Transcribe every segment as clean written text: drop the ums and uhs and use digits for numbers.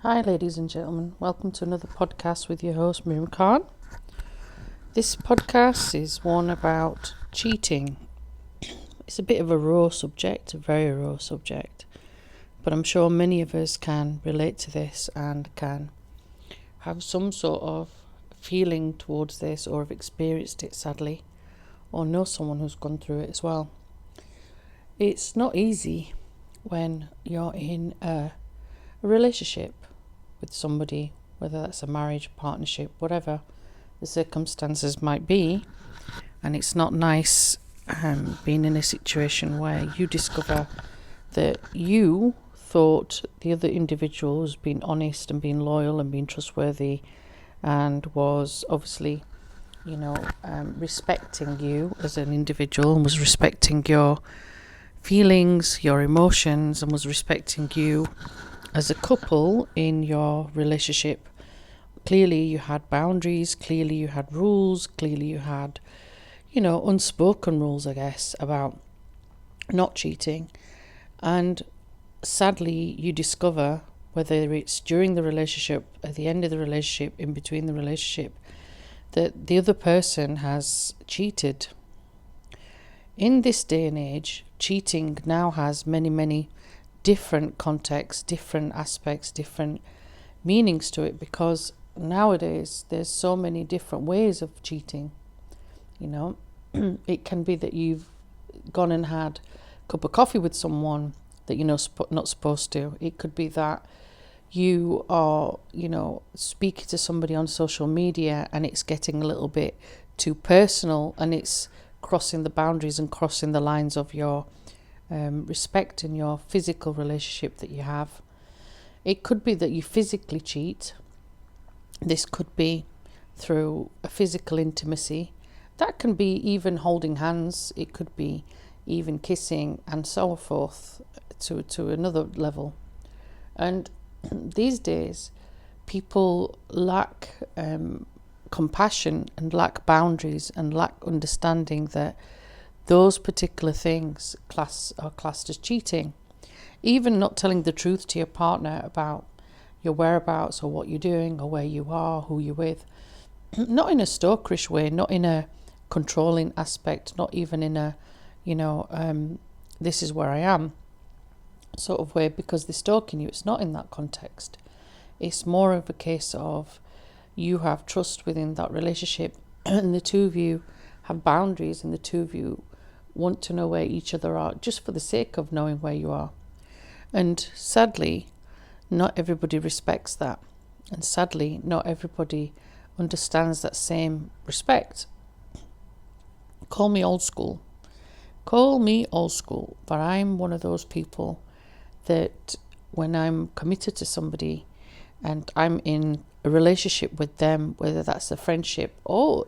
Hi ladies and gentlemen, welcome to another podcast with your host Miriam Khan. This podcast is one about cheating. It's a bit of a raw subject, a very raw subject, but I'm sure many of us can relate to this and can have some sort of feeling towards this or have experienced it sadly, or know someone who's gone through it as well. It's not easy when you're in a relationship with somebody, whether that's a marriage, partnership, whatever the circumstances might be, and it's not nice being in a situation where you discover that you thought the other individual was being honest and being loyal and being trustworthy and was obviously respecting you as an individual and was respecting your feelings, your emotions, and was respecting you as a couple in your relationship. Clearly you had boundaries, clearly you had rules, clearly you had, unspoken rules, I guess, about not cheating. And sadly, you discover, whether it's during the relationship, at the end of the relationship, in between the relationship, that the other person has cheated. In this day and age, cheating now has many different contexts, different aspects, different meanings to it, because nowadays there's so many different ways of cheating. It can be that you've gone and had a cup of coffee with someone that not supposed to. It could be that you are speaking to somebody on social media and it's getting a little bit too personal and it's crossing the boundaries and crossing the lines of your respect in your physical relationship that you have. It could be that you physically cheat. This could be through a physical intimacy. That can be even holding hands. It could be even kissing and so forth to another level. And these days, people lack compassion and lack boundaries and lack understanding that those particular things are classed as cheating. Even not telling the truth to your partner about your whereabouts or what you're doing or where you are, who you're with. Not in a stalkerish way, not in a controlling aspect, not even in a, this is where I am sort of way because they're stalking you. It's not in that context. It's more of a case of you have trust within that relationship and the two of you have boundaries and the two of you want to know where each other are just for the sake of knowing where you are. And sadly, not everybody respects that. And sadly, not everybody understands that same respect. Call me old school, but I'm one of those people that when I'm committed to somebody and I'm in a relationship with them, whether that's a friendship or,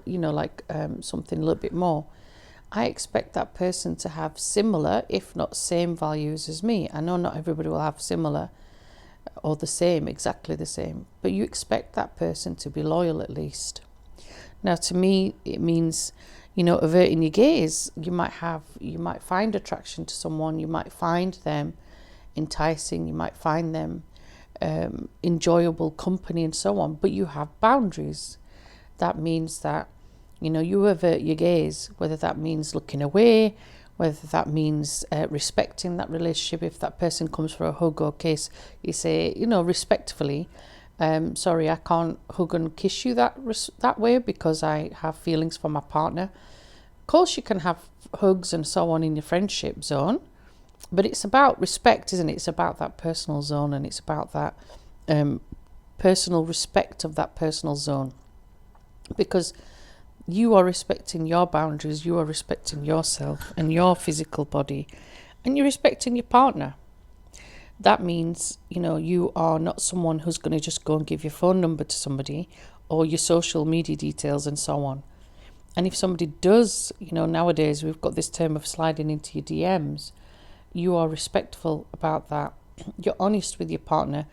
something a little bit more, I expect that person to have similar, if not same values as me. I know not everybody will have similar or the same, exactly the same, but you expect that person to be loyal at least. Now, to me, it means, averting your gaze. You might find attraction to someone, you might find them enticing, you might find them enjoyable company and so on, but you have boundaries. That means that you avert your gaze, whether that means looking away, whether that means respecting that relationship. If that person comes for a hug or kiss, you say, respectfully, sorry, I can't hug and kiss you that way because I have feelings for my partner. Of course, you can have hugs and so on in your friendship zone, but it's about respect, isn't it? It's about that personal zone and it's about that personal respect of that personal zone, because you are respecting your boundaries, you are respecting yourself and your physical body, and you're respecting your partner. That means, you are not someone who's going to just go and give your phone number to somebody or your social media details and so on. And if somebody does, nowadays we've got this term of sliding into your DMs, you are respectful about that. You're honest with your partner.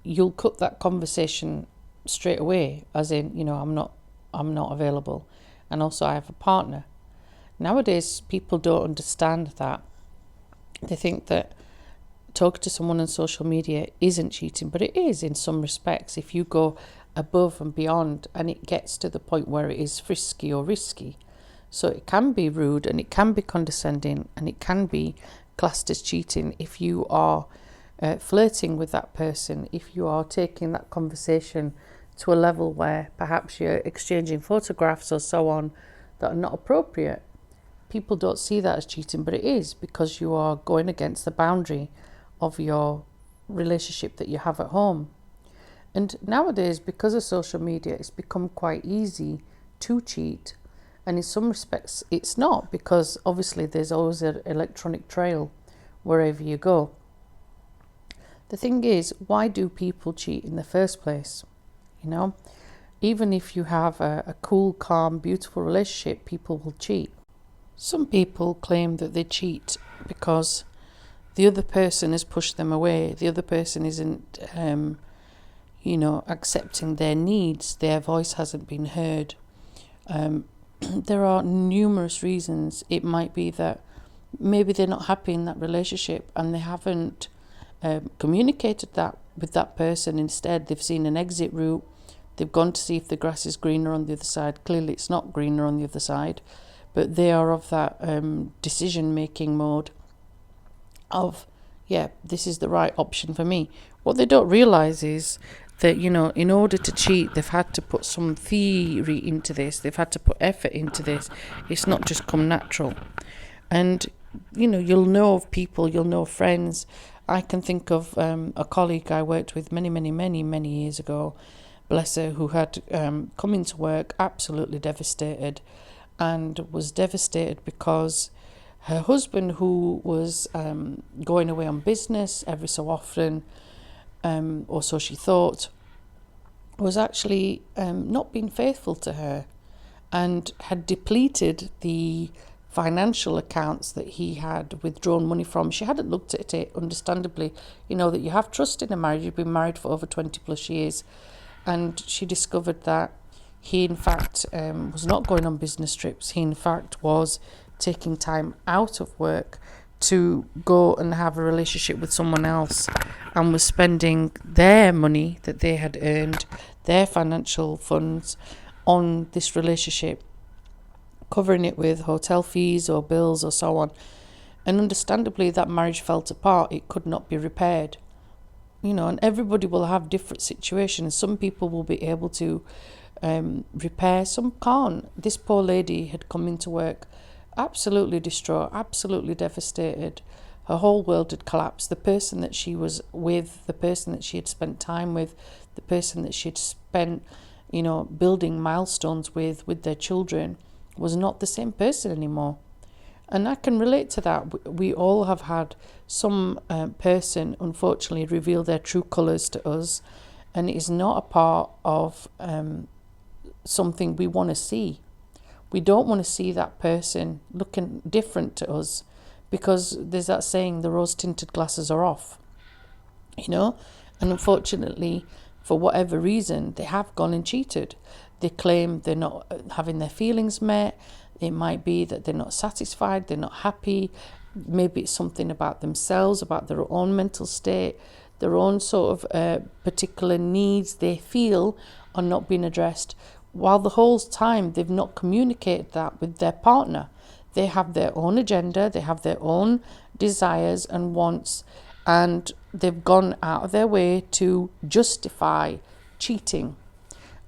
You'll cut that conversation straight away, as in, I'm not available. And also I have a partner. Nowadays, people don't understand that. They think that talking to someone on social media isn't cheating, but it is in some respects if you go above and beyond and it gets to the point where it is frisky or risky. So it can be rude and it can be condescending and it can be classed as cheating if you are flirting with that person, if you are taking that conversation to a level where perhaps you're exchanging photographs or so on that are not appropriate. People don't see that as cheating, but it is, because you are going against the boundary of your relationship that you have at home. And nowadays, because of social media, it's become quite easy to cheat. And in some respects, it's not, because obviously there's always an electronic trail wherever you go. The thing is, why do people cheat in the first place? You know, even if you have a cool, calm, beautiful relationship, people will cheat. Some people claim that they cheat because the other person has pushed them away. The other person isn't, accepting their needs. Their voice hasn't been heard. There are numerous reasons. It might be that maybe they're not happy in that relationship and they haven't communicated that with that person. Instead, they've seen an exit route. They've gone to see if the grass is greener on the other side. Clearly, it's not greener on the other side. But they are of that decision-making mode of, this is the right option for me. What they don't realise is that, in order to cheat, they've had to put some theory into this. They've had to put effort into this. It's not just come natural. And, you'll know of people, you'll know of friends. I can think of a colleague I worked with many years ago, bless her, who had come into work absolutely devastated, and was devastated because her husband, who was going away on business every so often, or so she thought, was actually not being faithful to her and had depleted the financial accounts that he had withdrawn money from. She hadn't looked at it, understandably, that you have trust in a marriage. You've been married for over 20 plus years. And she discovered that he, in fact, was not going on business trips. He, in fact, was taking time out of work to go and have a relationship with someone else, and was spending their money that they had earned, their financial funds, on this relationship, covering it with hotel fees or bills or so on. And understandably, that marriage fell apart. It could not be repaired. And everybody will have different situations. Some people will be able to repair, some can't. This poor lady had come into work absolutely distraught, absolutely devastated. Her whole world had collapsed. The person that she was with, the person that she had spent time with, the person that she had spent, building milestones with their children, was not the same person anymore. And I can relate to that. We all have had some person, unfortunately, reveal their true colours to us, and it is not a part of something we want to see. We don't want to see that person looking different to us, because there's that saying, the rose-tinted glasses are off, And unfortunately, for whatever reason, they have gone and cheated. They claim they're not having their feelings met. It might be that they're not satisfied, they're not happy. Maybe it's something about themselves, about their own mental state, their own sort of particular needs they feel are not being addressed, while the whole time they've not communicated that with their partner. They have their own agenda, they have their own desires and wants, and they've gone out of their way to justify cheating.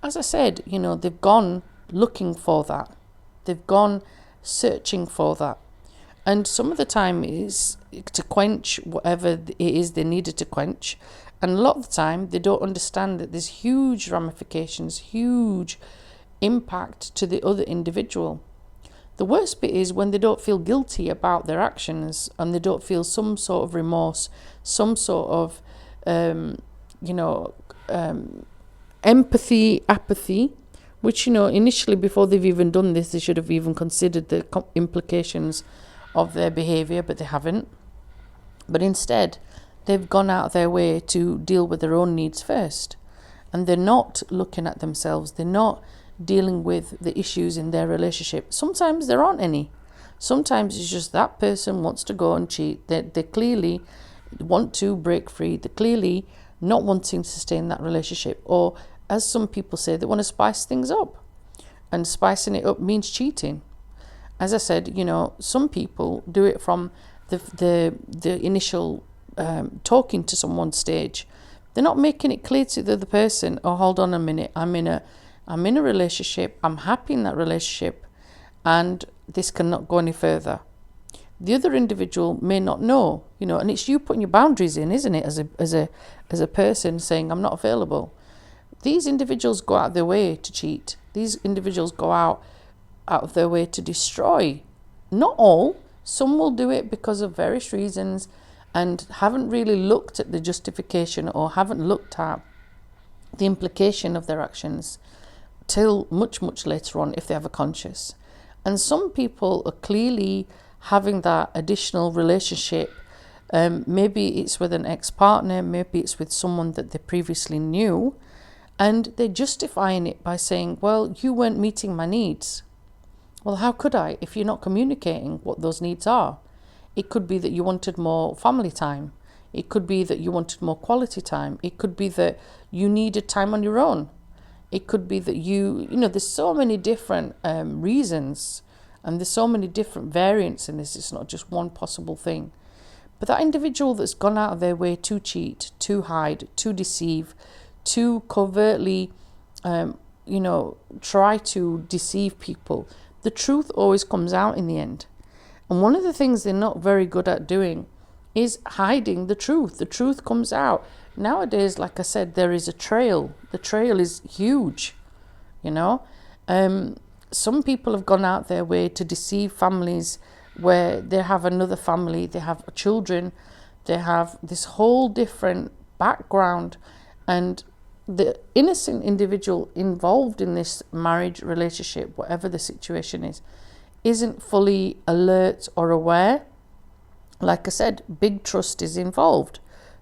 As I said, they've gone looking for that. They've gone searching for that. And some of the time is to quench whatever it is they needed to quench. And a lot of the time they don't understand that there's huge ramifications, huge impact to the other individual. The worst bit is when they don't feel guilty about their actions and they don't feel some sort of remorse, some sort of, empathy, apathy, which, initially before they've even done this, they should have even considered the implications of their behaviour, but they haven't. But instead, they've gone out of their way to deal with their own needs first. And they're not looking at themselves. They're not dealing with the issues in their relationship. Sometimes there aren't any. Sometimes it's just that person wants to go and cheat. They're clearly, want to break free. They're clearly not wanting to stay in that relationship. Or, as some people say, they want to spice things up. And spicing it up means cheating. As I said, some people do it from the initial talking to someone stage. They're not making it clear to the other person, oh, hold on a minute, I'm in a relationship, I'm happy in that relationship, and this cannot go any further. The other individual may not know, and it's you putting your boundaries in, isn't it, as a person saying, I'm not available. These individuals go out of their way to cheat. These individuals go out of their way to destroy. Not all. Some will do it because of various reasons and haven't really looked at the justification or haven't looked at the implication of their actions till much, much later on if they have a conscience. And some people are clearly having that additional relationship. Maybe it's with an ex-partner, maybe it's with someone that they previously knew, and they're justifying it by saying, well, you weren't meeting my needs. Well, how could I if you're not communicating what those needs are? It could be that you wanted more family time. It could be that you wanted more quality time. It could be that you needed time on your own. It could be that there's so many different reasons, and there's so many different variants in this. It's not just one possible thing. But that individual that's gone out of their way to cheat, to hide, to deceive, to covertly, try to deceive people, the truth always comes out in the end. And one of the things they're not very good at doing is hiding the truth. The truth comes out. Nowadays, like I said, there is a trail. The trail is huge, Some people have gone out their way to deceive families where they have another family, they have children, they have this whole different background, and the innocent individual involved in this marriage relationship, whatever the situation is, isn't fully alert or aware. Like I said, big trust is involved.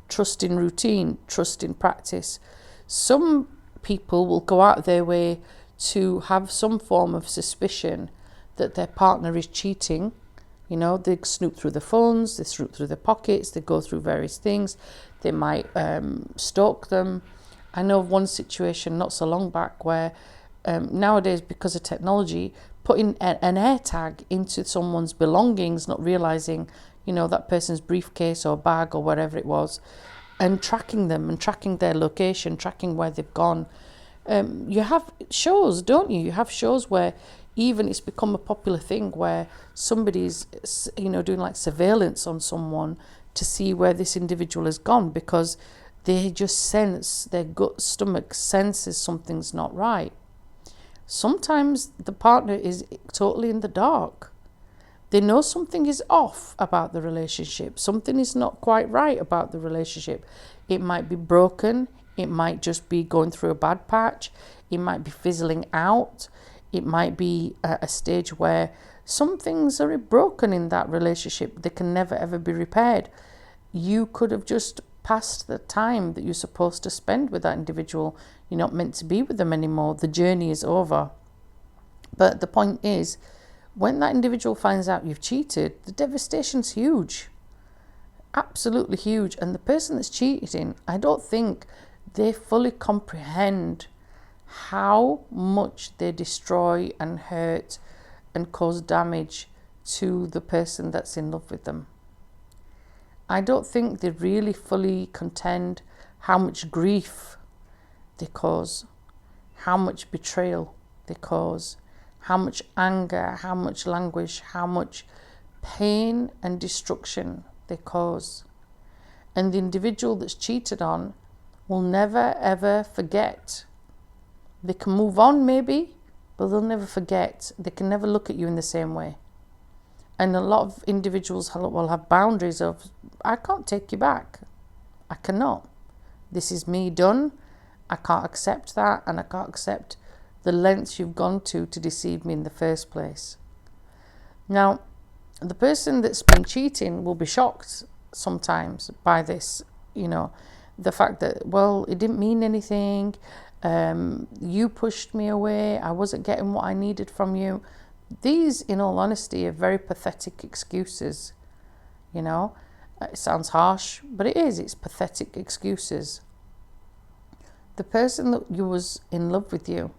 Trust in routine, trust in practice. Some people will go out their way to have some form of suspicion that their partner is cheating. They snoop through the phones, they snoop through the pockets, they go through various things. They might stalk them. I know of one situation not so long back where nowadays, because of technology, putting an air tag into someone's belongings, not realizing, that person's briefcase or bag or whatever it was, and tracking them and tracking their location, tracking where they've gone. You have shows, don't you? You have shows where even it's become a popular thing where somebody's, doing like surveillance on someone to see where this individual has gone, because they just sense, their gut stomach senses something's not right. Sometimes the partner is totally in the dark. They know something is off about the relationship. Something is not quite right about the relationship. It might be broken. It might just be going through a bad patch. It might be fizzling out. It might be at a stage where some things are broken in that relationship. They can never ever be repaired. You could have just past the time that you're supposed to spend with that individual. You're not meant to be with them anymore. The journey is over. But the point is, when that individual finds out you've cheated, the devastation's huge. Absolutely huge. And the person that's cheating, I don't think they fully comprehend how much they destroy and hurt and cause damage to the person that's in love with them. I don't think they really fully contend how much grief they cause, how much betrayal they cause, how much anger, how much languish, how much pain and destruction they cause. And the individual that's cheated on will never ever forget. They can move on maybe, but they'll never forget. They can never look at you in the same way. And a lot of individuals will have boundaries of, I can't take you back. I cannot. This is me done. I can't accept that, and I can't accept the lengths you've gone to deceive me in the first place. Now, the person that's been cheating will be shocked sometimes by this, the fact that, well, it didn't mean anything. You pushed me away. I wasn't getting what I needed from you. These, in all honesty, are very pathetic excuses, It sounds harsh, but it is. It's pathetic excuses. The person that was in love with you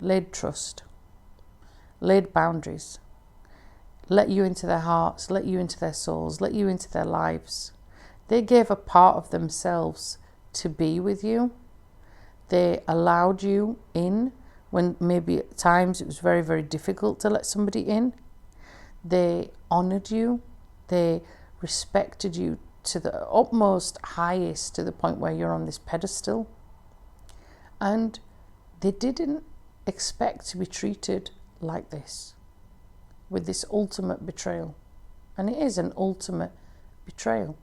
laid trust, laid boundaries, let you into their hearts, let you into their souls, let you into their lives. They gave a part of themselves to be with you. They allowed you in when maybe at times it was very, very difficult to let somebody in. They honoured you. They respected you to the utmost highest, to the point where you're on this pedestal. And they didn't expect to be treated like this, with this ultimate betrayal. And it is an ultimate betrayal.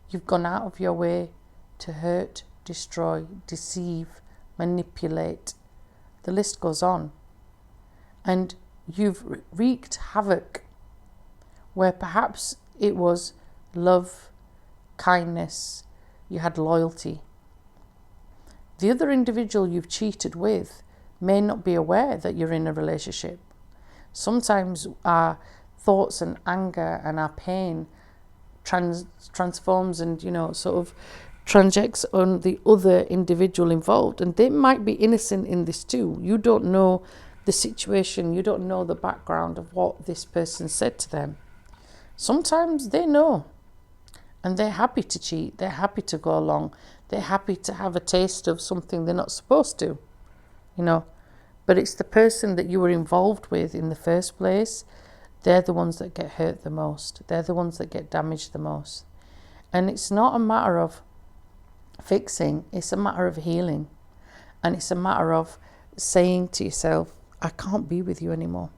You've gone out of your way to hurt, destroy, deceive, manipulate. The list goes on. And you've wreaked havoc where perhaps it was love, kindness, you had loyalty. The other individual you've cheated with may not be aware that you're in a relationship. Sometimes our thoughts and anger and our pain transforms and, sort of transacts on the other individual involved. And they might be innocent in this too. You don't know the situation. You don't know the background of what this person said to them. Sometimes they know. And they're happy to cheat. They're happy to go along. They're happy to have a taste of something they're not supposed to, But it's the person that you were involved with in the first place. They're the ones that get hurt the most. They're the ones that get damaged the most. And it's not a matter of fixing. It's a matter of healing. And it's a matter of saying to yourself, I can't be with you anymore.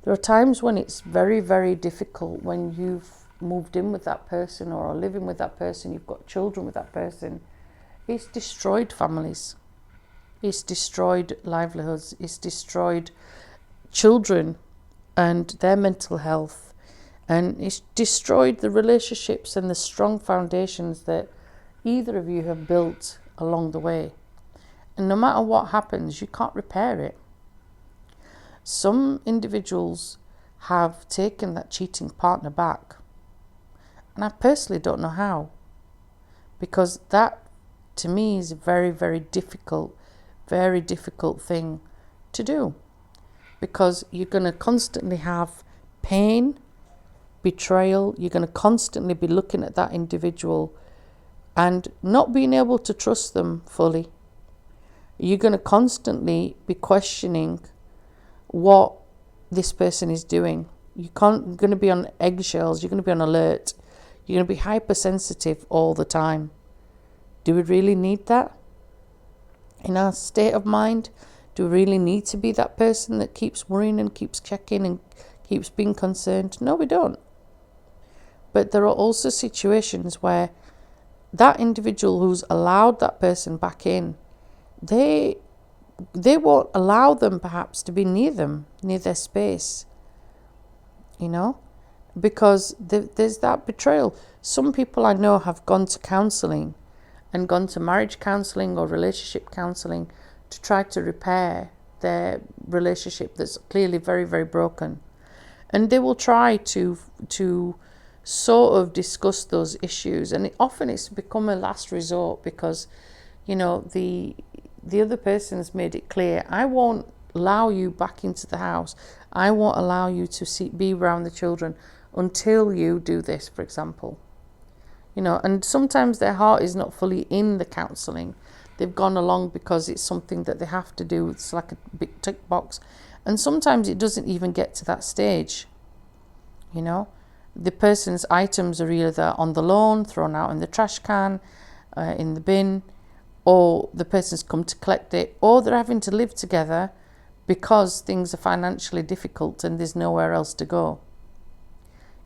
There are times when it's very, very difficult when you've moved in with that person or are living with that person, you've got children with that person. It's destroyed families. It's destroyed livelihoods. It's destroyed children and their mental health. And it's destroyed the relationships and the strong foundations that either of you have built along the way. And no matter what happens, you can't repair it. Some individuals have taken that cheating partner back. And I personally don't know how. Because that, to me, is a very, very difficult thing to do. Because you're going to constantly have pain, betrayal. You're going to constantly be looking at that individual and not being able to trust them fully. You're going to constantly be questioning what this person is doing. You're going to be on eggshells. You're going to be on alert. You're going to be hypersensitive all the time. Do we really need that? In our state of mind, do we really need to be that person that keeps worrying and keeps checking and keeps being concerned? No, we don't. But there are also situations where that individual who's allowed that person back in, they won't allow them perhaps to be near them, near their space, because there's that betrayal. Some people I know have gone to counselling and gone to marriage counselling or relationship counselling to try to repair their relationship that's clearly very, very broken. And they will try to sort of discuss those issues. And often it's become a last resort because, the other person has made it clear, I won't allow you back into the house. I won't allow you to be around the children until you do this, for example. And sometimes their heart is not fully in the counselling. They've gone along because it's something that they have to do. It's like a big tick box. And sometimes it doesn't even get to that stage. The person's items are either on the lawn, thrown out in the trash can, in the bin, or the person's come to collect it, or they're having to live together because things are financially difficult and there's nowhere else to go.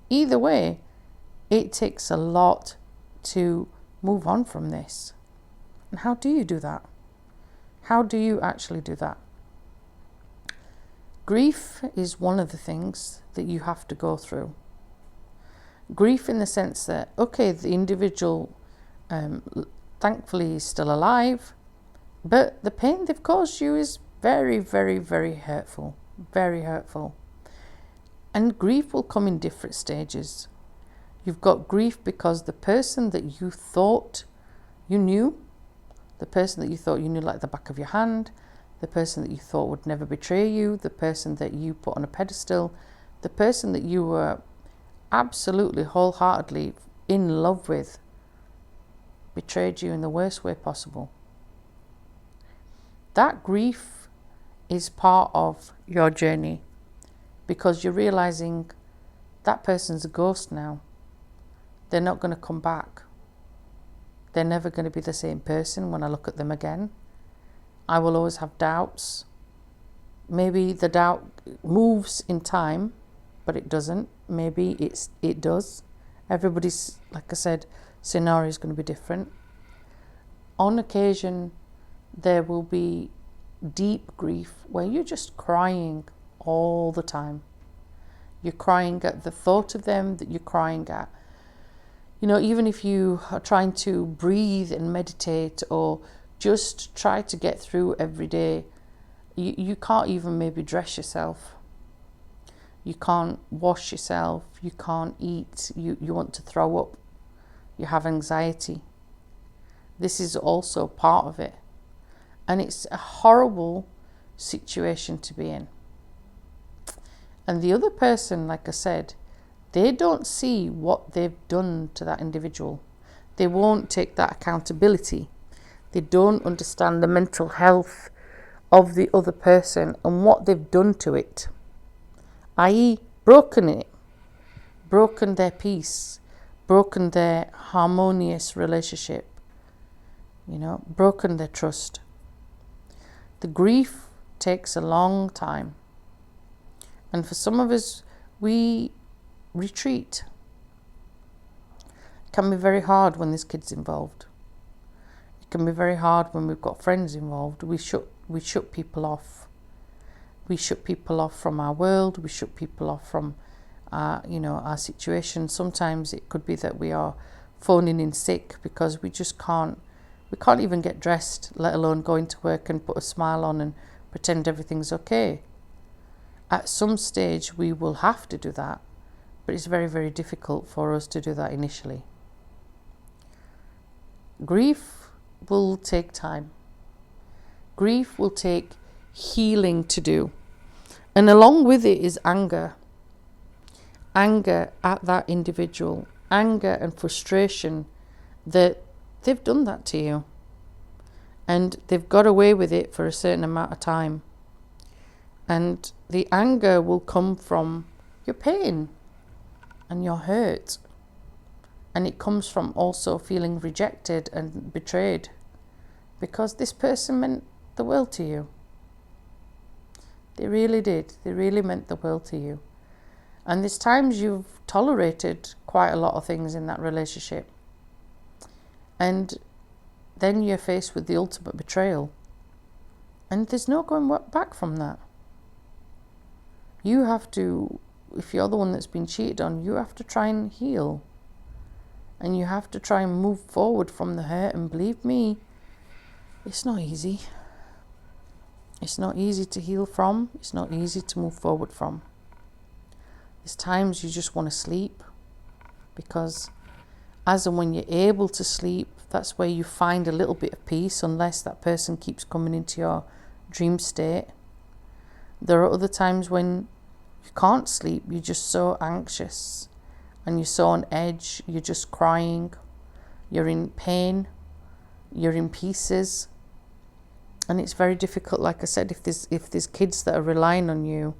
Either way, it takes a lot to move on from this. And how do you do that? How do you actually do that? Grief is one of the things that you have to go through. Grief in the sense that, okay, the individual thankfully is still alive, but the pain they've caused you is very, very, very hurtful. Very hurtful. And grief will come in different stages. You've got grief because the person that you thought you knew, the person that you thought you knew like the back of your hand, the person that you thought would never betray you, the person that you put on a pedestal, the person that you were absolutely wholeheartedly in love with, betrayed you in the worst way possible. That grief is part of your journey because you're realizing that person's a ghost now. They're not going to come back. They're never going to be the same person when I look at them again. I will always have doubts. Maybe the doubt moves in time, but it doesn't. Maybe it does. Everybody's, like I said, scenario is going to be different. On occasion, there will be deep grief where you're just crying all the time. You're crying at the thought of them, that you're crying at. You know, even if you are trying to breathe and meditate or just try to get through every day, you can't even maybe dress yourself. You can't wash yourself. You can't eat. You want to throw up. You have anxiety. This is also part of it. And it's a horrible situation to be in. And the other person, like I said, they don't see what they've done to that individual. They won't take that accountability. They don't understand the mental health of the other person and what they've done to it, i.e. broken it, broken their peace, broken their harmonious relationship, broken their trust. The grief takes a long time. And for some of us, we retreat. It can be very hard when there's kids involved. It can be very hard when we've got friends involved. We shut people off. We shut people off from our world. We shut people off from our situation. Sometimes it could be that we are phoning in sick because we can't even get dressed, let alone going to work and put a smile on and pretend everything's okay. At some stage we will have to do that, but it's very, very difficult for us to do that initially. Grief will take time. Grief will take healing to do. And along with it is anger. Anger at that individual. Anger and frustration that they've done that to you. And they've got away with it for a certain amount of time. And the anger will come from your pain and your hurt. And it comes from also feeling rejected and betrayed because this person meant the world to you. They really did. They really meant the world to you. And there's times you've tolerated quite a lot of things in that relationship. And then you're faced with the ultimate betrayal. And there's no going back from that. You have to, if you're the one that's been cheated on, you have to try and heal. And you have to try and move forward from the hurt. And believe me, it's not easy. It's not easy to heal from. It's not easy to move forward from. There's times you just want to sleep because as and when you're able to sleep, that's where you find a little bit of peace, unless that person keeps coming into your dream state. There are other times when you can't sleep. You're just so anxious and you're so on edge. You're just crying. You're in pain. You're in pieces. And it's very difficult, like I said, if there's kids that are relying on you,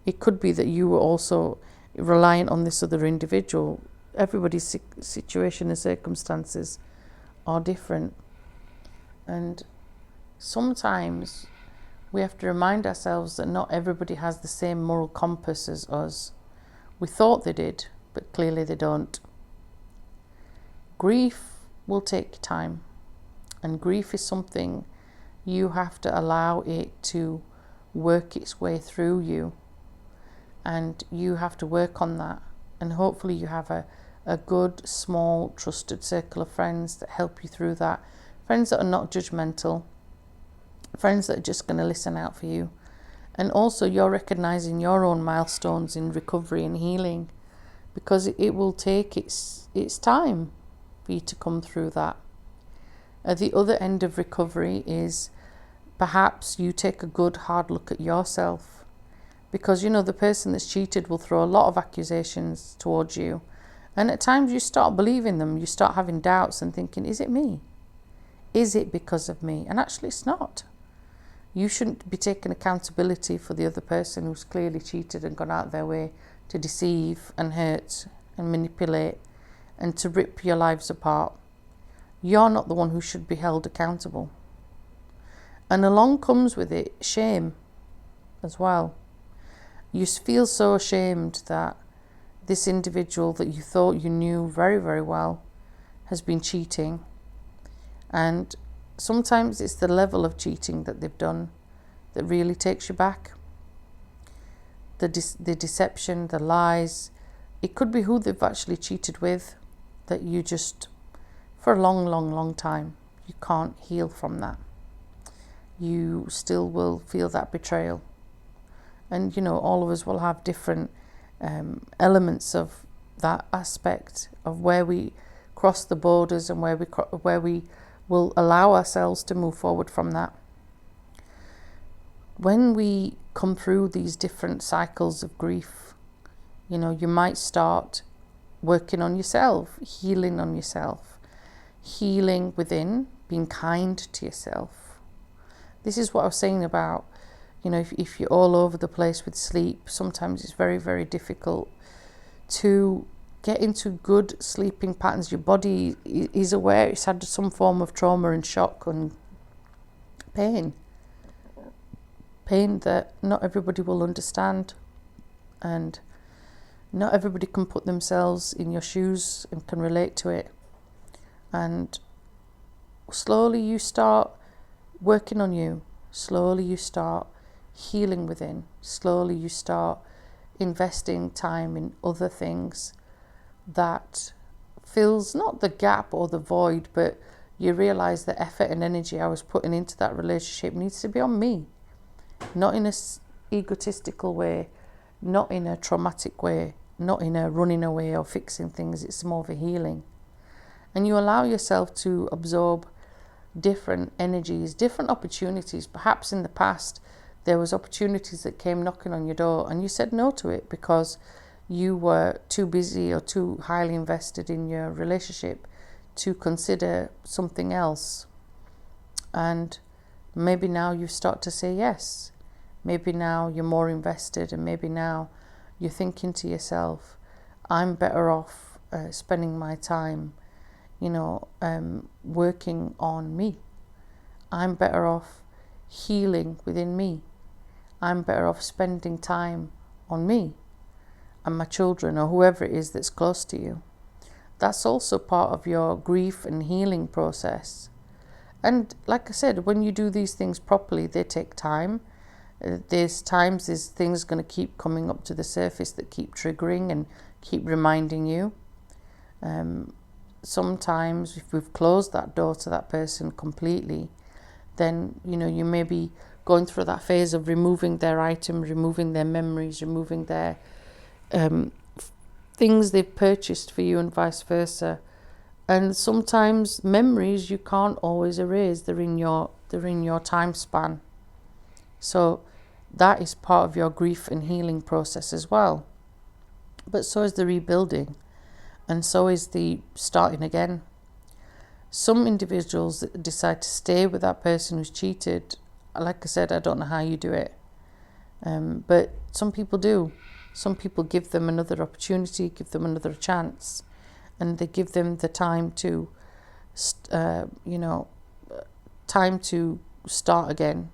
it could be that you were also reliant on this other individual. Everybody's situation and circumstances are different. And sometimes we have to remind ourselves that not everybody has the same moral compass as us. We thought they did, but clearly they don't. Grief will take time. And grief is something you have to allow it to work its way through you. And you have to work on that. And hopefully you have a good, small, trusted circle of friends that help you through that. Friends that are not judgmental. Friends that are just going to listen out for you And also you're recognizing your own milestones in recovery and healing, because it will take its time for you to come through that. At the other end of recovery is perhaps you take a good hard look at yourself, because the person that's cheated will throw a lot of accusations towards you, and at times you start believing them. You start having doubts and thinking, is it me? Is it because of me? And actually it's not. You shouldn't be taking accountability for the other person who's clearly cheated and gone out their way to deceive and hurt and manipulate and to rip your lives apart. You're not the one who should be held accountable. And along comes with it shame as well. You feel so ashamed that this individual that you thought you knew very, very well has been cheating. And sometimes it's the level of cheating that they've done that really takes you back. The deception, the lies. It could be who they've actually cheated with, that you just, for a long, long, long time, you can't heal from that. You still will feel that betrayal. And, all of us will have different elements of that aspect of where we cross the borders and where we will allow ourselves to move forward from that. When we come through these different cycles of grief, you might start working on yourself, healing on yourself, healing within, being kind to yourself. This is what I was saying about, if you're all over the place with sleep, sometimes it's very, very difficult to get into good sleeping patterns. Your body is aware it's had some form of trauma and shock and pain that not everybody will understand, and not everybody can put themselves in your shoes and can relate to it. And slowly you start working on you, slowly you start healing within, slowly you start investing time in other things that fills not the gap or the void, but you realize the effort and energy I was putting into that relationship needs to be on me, not in a egotistical way, not in a traumatic way, not in a running away or fixing things. It's more of a healing. And you allow yourself to absorb different energies, different opportunities. Perhaps in the past there was opportunities that came knocking on your door and you said no to it because you were too busy or too highly invested in your relationship to consider something else. And maybe now you start to say yes. Maybe now you're more invested, and maybe now you're thinking to yourself, I'm better off spending my time, working on me. I'm better off healing within me. I'm better off spending time on me and my children, or whoever it is that's close to you. That's also part of your grief and healing process. And like I said, when you do these things properly, they take time. There's things going to keep coming up to the surface that keep triggering and keep reminding you. Sometimes if we've closed that door to that person completely, then you may be going through that phase of removing their item, removing their memories, removing their things they've purchased for you, and vice versa. And sometimes memories you can't always erase. They're in your time span. So that is part of your grief and healing process as well. But so is the rebuilding, and so is the starting again. Some individuals that decide to stay with that person who's cheated, like I said, I don't know how you do it. But some people do. Some people give them another opportunity, give them another chance, and they give them the time to, time to start again.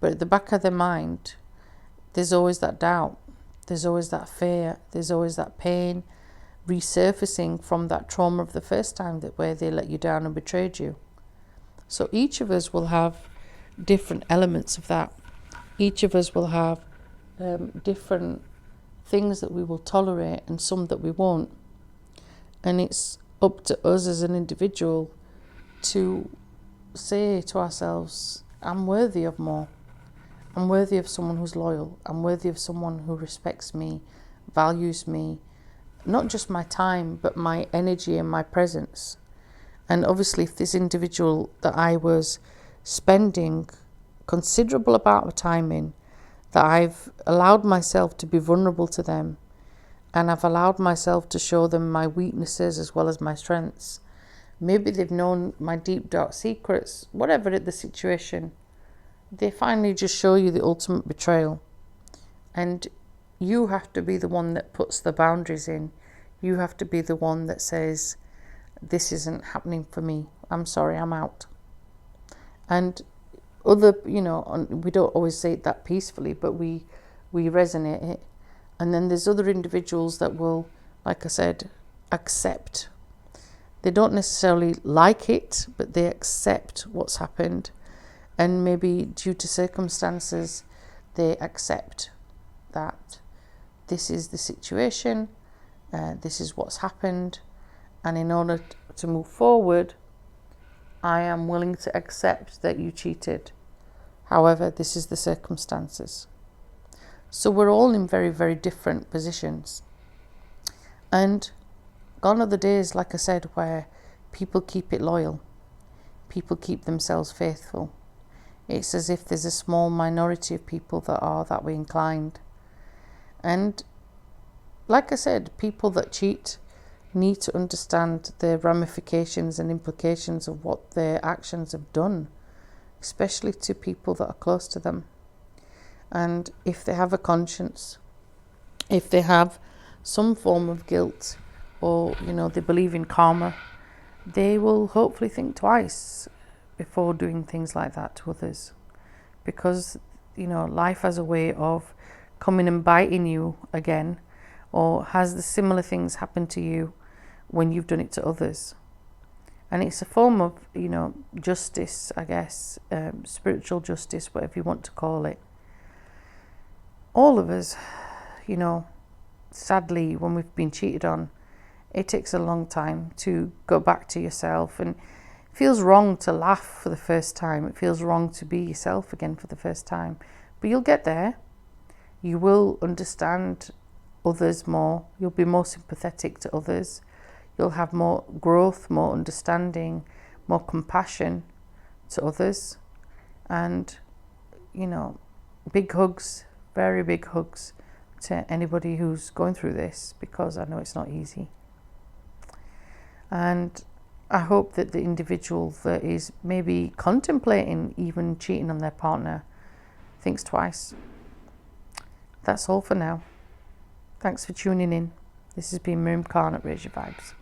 But at the back of their mind, there's always that doubt, there's always that fear, there's always that pain resurfacing from that trauma of the first time where they let you down and betrayed you. So each of us will have different elements of that. Each of us will have different things that we will tolerate and some that we won't. And it's up to us as an individual to say to ourselves, I'm worthy of more. I'm worthy of someone who's loyal. I'm worthy of someone who respects me, values me, not just my time, but my energy and my presence. And obviously, if this individual that I was spending considerable amount of time in, that I've allowed myself to be vulnerable to them, and I've allowed myself to show them my weaknesses as well as my strengths. Maybe they've known my deep, dark secrets, whatever the situation. They finally just show you the ultimate betrayal. And you have to be the one that puts the boundaries in. You have to be the one that says, this isn't happening for me. I'm sorry, I'm out. And other, we don't always say it that peacefully, but we resonate it. And then there's other individuals that will, like I said, accept. They don't necessarily like it, but they accept what's happened. And maybe due to circumstances, they accept that this is the situation, this is what's happened, and in order to move forward, I am willing to accept that you cheated. However, this is the circumstances. So we're all in very, very different positions. And gone are the days, like I said, where people keep it loyal. People keep themselves faithful. It's as if there's a small minority of people that are that way inclined. And like I said, people that cheat need to understand the ramifications and implications of what their actions have done, especially to people that are close to them. And if they have a conscience, if they have some form of guilt, or they believe in karma, they will hopefully think twice before doing things like that to others. Because life has a way of coming and biting you again, or has the similar things happen to you when you've done it to others. And it's a form of justice, I guess, spiritual justice, whatever you want to call it. All of us, sadly, when we've been cheated on, it takes a long time to go back to yourself, and it feels wrong to laugh for the first time. It feels wrong to be yourself again for the first time. But you'll get there. You will understand others more. You'll be more sympathetic to others. You'll have more growth, more understanding, more compassion to others. And, big hugs, very big hugs to anybody who's going through this, because I know it's not easy. And I hope that the individual that is maybe contemplating even cheating on their partner thinks twice. That's all for now. Thanks for tuning in. This has been Miriam Khan at Raise Your Vibes.